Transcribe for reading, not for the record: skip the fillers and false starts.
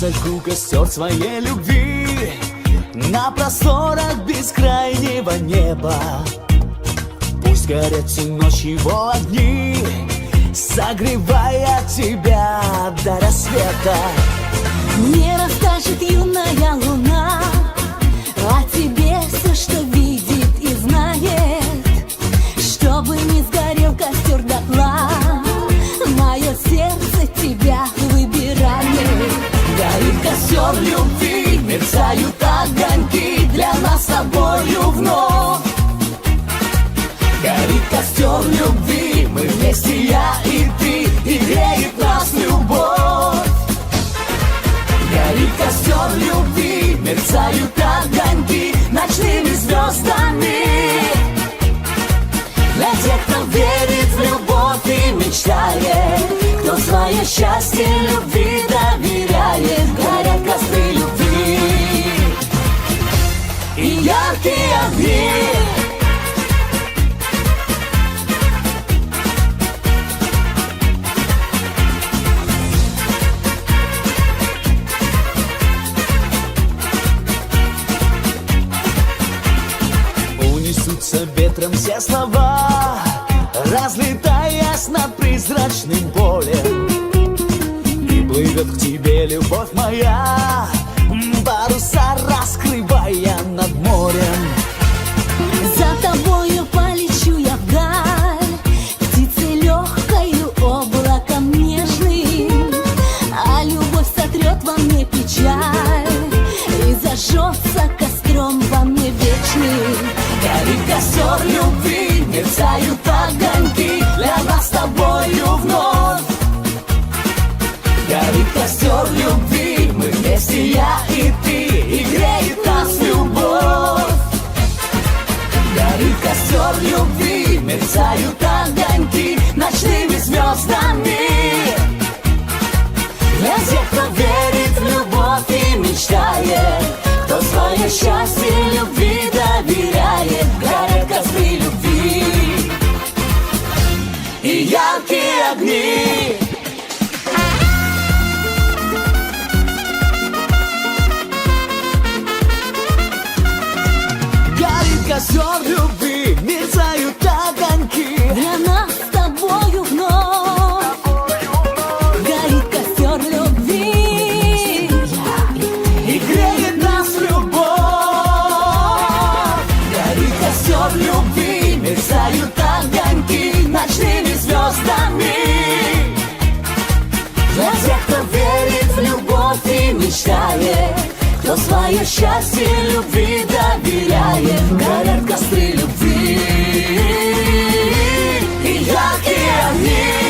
зажгу костер своей любви на просторах бескрайнего неба. Пусть горят всю ночь его огни, согревая тебя до рассвета. Не расскажет юная луна о тебе все, что видит и знает, чтобы не сгорел костер дотла. Мое сердце тебя выбирает. Горит костер любви, мерцают огоньки для нас с тобою вновь. Горит костер любви, мы вместе, я и ты, и греет нас любовь. Горит костер любви, мерцают огоньки ночными звездами. Для тех, кто верит в любовь и мечтает, кто свое счастье любви доверяет. Горят костры любви и яркие огни. Унесутся ветром все слова, разлетаясь над призрачным полем. И плывет к тебе любовь моя, паруса раскрывая над морем. За тобою полечу я вдаль, птицей легкою, облаком нежным, а любовь сотрет во мне печаль и зажжется костром во мне вечным. Горит костер любви, мерцают огоньки для нас с тобою вновь. Горит костер любви, мы вместе, я и ты, и греет нас любовь. Горит костер любви, мерцают огоньки ночными звездами. Для тех, кто верит в любовь и мечтает, кто свое счастье любви доверяет. Горят костры любви и яркие огни. Горит костер любви, мерцают огоньки для нас с тобою вновь. Горит костер любви и греет нас любовь. Горит костер любви, мерцают огоньки ночными звездами. Для тех, кто верит в любовь и мечтает, кто свое счастье любви доверяет. Горят костры любви и яркие огни.